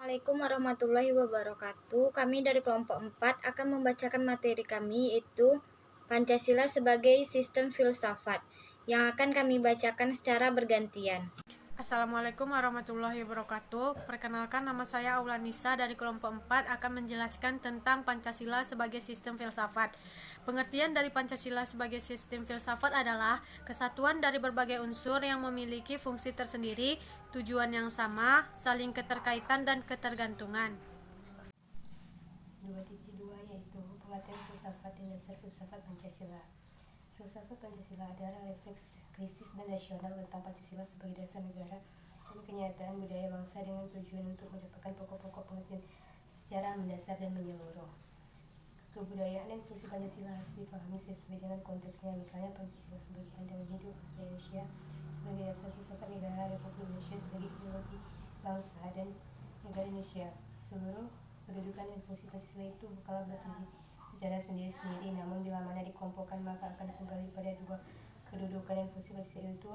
Assalamualaikum warahmatullahi wabarakatuh. Kami dari kelompok 4 akan membacakan materi kami, yaitu Pancasila sebagai sistem filsafat, yang akan kami bacakan secara bergantian. Assalamualaikum warahmatullahi wabarakatuh. Perkenalkan, nama saya Aulanisa dari kelompok 4 akan menjelaskan tentang Pancasila sebagai sistem filsafat. Pengertian dari Pancasila sebagai sistem filsafat adalah kesatuan dari berbagai unsur yang memiliki fungsi tersendiri, tujuan yang sama, saling keterkaitan dan ketergantungan. 2.2 yaitu pengertian filsafat dan dasar filsafat Pancasila. Filsafat Pancasila adalah refleks krisis dan rasional tentang Pancasila sebagai dasar negara dan kenyataan budaya bangsa dengan tujuan untuk mendapatkan pokok-pokok pengertian secara mendasar dan menyeluruh. Kebudayaan dan fungsi Pancasila harus dipahami sesuai dengan konteksnya, misalnya Pancasila sebagai pandangan hidup Indonesia sebagai dasar filsafat negara Republik Indonesia sebagai ideologi bangsa dan negara Indonesia. Seluruh kedudukan dan fungsi Pancasila itu kalah berdiri secara sendiri-sendiri, namun bila mana dikelompokkan maka akan kembali pada dua kedudukan dan fungsi Pancasila itu,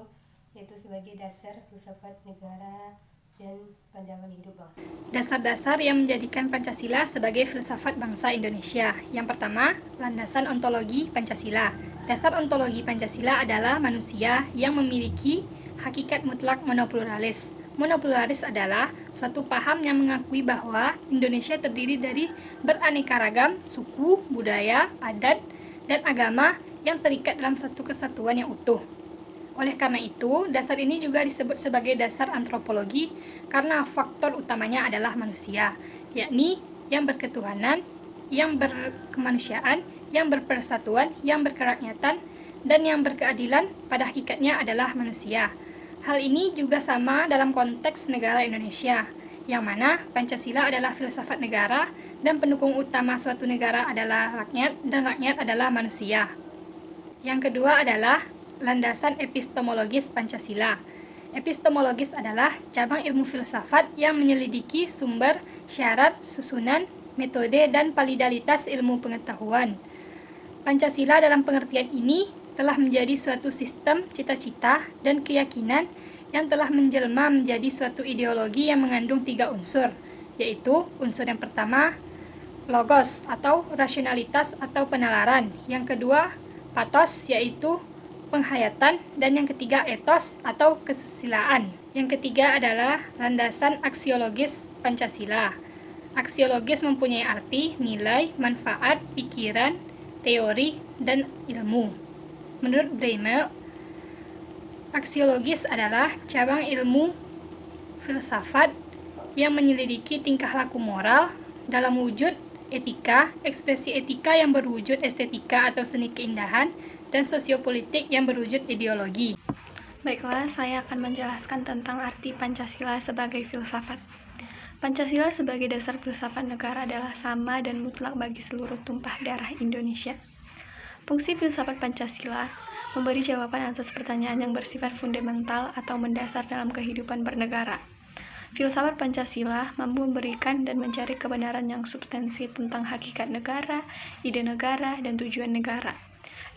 yaitu sebagai dasar filsafat negara dan pandangan hidup bangsa. Dasar-dasar yang menjadikan Pancasila sebagai filsafat bangsa Indonesia. Yang pertama, landasan ontologi Pancasila. Dasar ontologi Pancasila adalah manusia yang memiliki hakikat mutlak monopluralis. Monopluralis adalah suatu paham yang mengakui bahwa Indonesia terdiri dari beraneka ragam suku, budaya, adat, dan agama yang terikat dalam satu kesatuan yang utuh. Oleh karena itu, dasar ini juga disebut sebagai dasar antropologi karena faktor utamanya adalah manusia, yakni yang berketuhanan, yang berkemanusiaan, yang berpersatuan, yang berkerakyatan, dan yang berkeadilan pada hakikatnya adalah manusia. Hal ini juga sama dalam konteks negara Indonesia, yang mana Pancasila adalah filsafat negara dan pendukung utama suatu negara adalah rakyat dan rakyat adalah manusia. Yang kedua adalah landasan epistemologis Pancasila. Epistemologis adalah cabang ilmu filsafat yang menyelidiki sumber, syarat, susunan, metode, dan validalitas ilmu pengetahuan. Pancasila dalam pengertian ini telah menjadi suatu sistem cita-cita dan keyakinan yang telah menjelma menjadi suatu ideologi yang mengandung 3 unsur, yaitu unsur yang pertama, logos atau rasionalitas atau penalaran. Yang kedua, pathos yaitu penghayatan, dan yang ketiga etos atau kesusilaan. Yang ketiga adalah landasan aksiologis Pancasila. Aksiologis mempunyai arti, nilai, manfaat, pikiran, teori, dan ilmu. Menurut Bremer, aksiologis adalah cabang ilmu filsafat yang menyelidiki tingkah laku moral dalam wujud etika, ekspresi etika yang berwujud estetika atau seni keindahan, dan sosiopolitik yang berwujud ideologi. Baiklah, saya akan menjelaskan tentang arti Pancasila sebagai filsafat. Pancasila sebagai dasar filsafat negara adalah sama dan mutlak bagi seluruh tumpah darah Indonesia. Fungsi filsafat Pancasila memberi jawaban atas pertanyaan yang bersifat fundamental atau mendasar dalam kehidupan bernegara. Filsafat Pancasila mampu memberikan dan mencari kebenaran yang substansi tentang hakikat negara, ide negara, dan tujuan negara.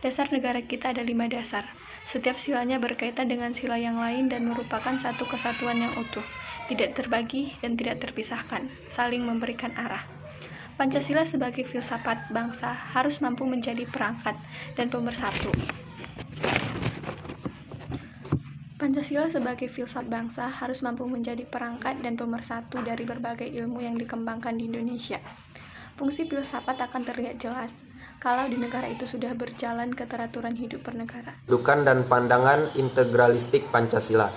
Dasar negara kita ada 5 dasar. Setiap silanya berkaitan dengan sila yang lain dan merupakan satu kesatuan yang utuh, tidak terbagi dan tidak terpisahkan, saling memberikan arah. Pancasila sebagai filsafat bangsa harus mampu menjadi perangkat dan pemersatu. Pancasila sebagai filsafat bangsa harus mampu menjadi perangkat dan pemersatu dari berbagai ilmu yang dikembangkan di Indonesia. Fungsi filsafat akan terlihat jelas kalau di negara itu sudah berjalan keteraturan hidup bernegara. Kedudukan dan pandangan integralistik Pancasila.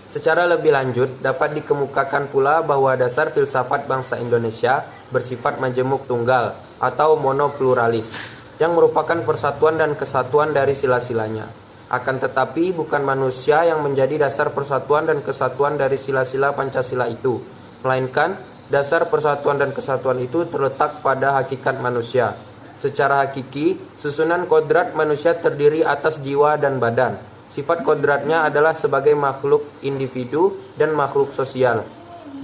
Secara lebih lanjut, dapat dikemukakan pula bahwa dasar filsafat bangsa Indonesia bersifat majemuk tunggal atau monopluralis, yang merupakan persatuan dan kesatuan dari sila-silanya. Akan tetapi, bukan manusia yang menjadi dasar persatuan dan kesatuan dari sila-sila Pancasila itu, melainkan dasar persatuan dan kesatuan itu terletak pada hakikat manusia. Secara hakiki, susunan kodrat manusia terdiri atas jiwa dan badan. Sifat kodratnya adalah sebagai makhluk individu dan makhluk sosial.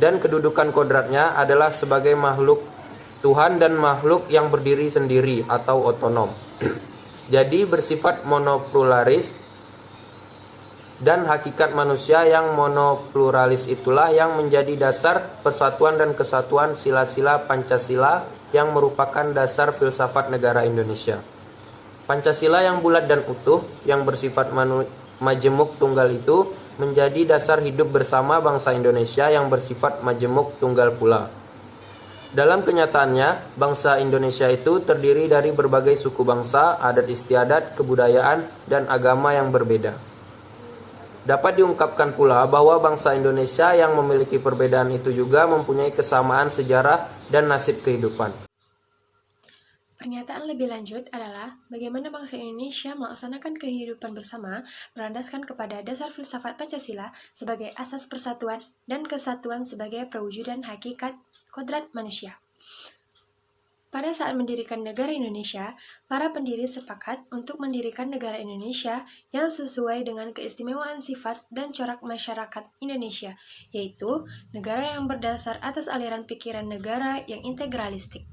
Dan kedudukan kodratnya adalah sebagai makhluk Tuhan dan makhluk yang berdiri sendiri atau otonom. Jadi bersifat monopluralis dan hakikat manusia yang monopluralis itulah yang menjadi dasar persatuan dan kesatuan sila-sila Pancasila yang merupakan dasar filsafat negara Indonesia. Pancasila yang bulat dan utuh, yang bersifat majemuk tunggal itu menjadi dasar hidup bersama bangsa Indonesia yang bersifat majemuk tunggal pula. Dalam kenyataannya, bangsa Indonesia itu terdiri dari berbagai suku bangsa, adat istiadat, kebudayaan, dan agama yang berbeda. Dapat diungkapkan pula bahwa bangsa Indonesia yang memiliki perbedaan itu juga mempunyai kesamaan sejarah dan nasib kehidupan. Pernyataan lebih lanjut adalah bagaimana bangsa Indonesia melaksanakan kehidupan bersama berlandaskan kepada dasar filsafat Pancasila sebagai asas persatuan dan kesatuan sebagai perwujudan hakikat kodrat manusia. Pada saat mendirikan negara Indonesia, para pendiri sepakat untuk mendirikan negara Indonesia yang sesuai dengan keistimewaan sifat dan corak masyarakat Indonesia, yaitu negara yang berdasar atas aliran pikiran negara yang integralistik.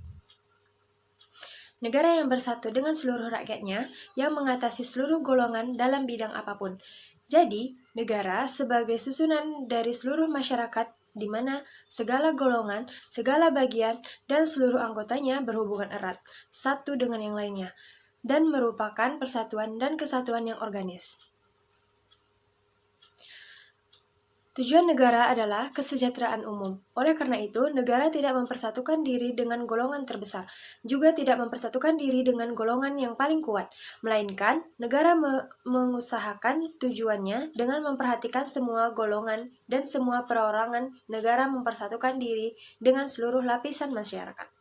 Negara yang bersatu dengan seluruh rakyatnya, yang mengatasi seluruh golongan dalam bidang apapun. Jadi, negara sebagai susunan dari seluruh masyarakat di mana segala golongan, segala bagian, dan seluruh anggotanya berhubungan erat, satu dengan yang lainnya, dan merupakan persatuan dan kesatuan yang organis. Tujuan negara adalah kesejahteraan umum. Oleh karena itu, negara tidak mempersatukan diri dengan golongan terbesar, juga tidak mempersatukan diri dengan golongan yang paling kuat, melainkan negara mengusahakan tujuannya dengan memperhatikan semua golongan dan semua perorangan. Negara mempersatukan diri dengan seluruh lapisan masyarakat.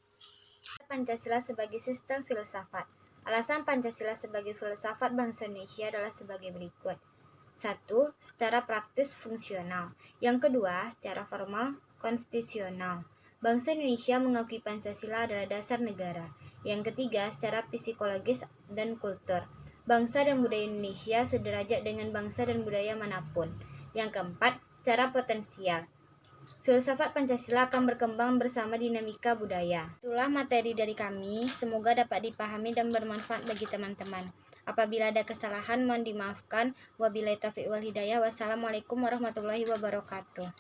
Pancasila sebagai sistem filsafat. Alasan Pancasila sebagai filsafat bangsa Indonesia adalah sebagai berikut. 1. Secara praktis fungsional. Yang kedua, secara formal konstitusional. Bangsa Indonesia mengakui Pancasila adalah dasar negara. Yang ketiga, secara psikologis dan kultur. Bangsa dan budaya Indonesia sederajat dengan bangsa dan budaya manapun. Yang keempat, secara potensial. Filsafat Pancasila akan berkembang bersama dinamika budaya. Itulah materi dari kami, semoga dapat dipahami dan bermanfaat bagi teman-teman. Apabila ada kesalahan mohon dimaafkan. Wabillahi taufiq wal hidayah. Wassalamualaikum warahmatullahi wabarakatuh.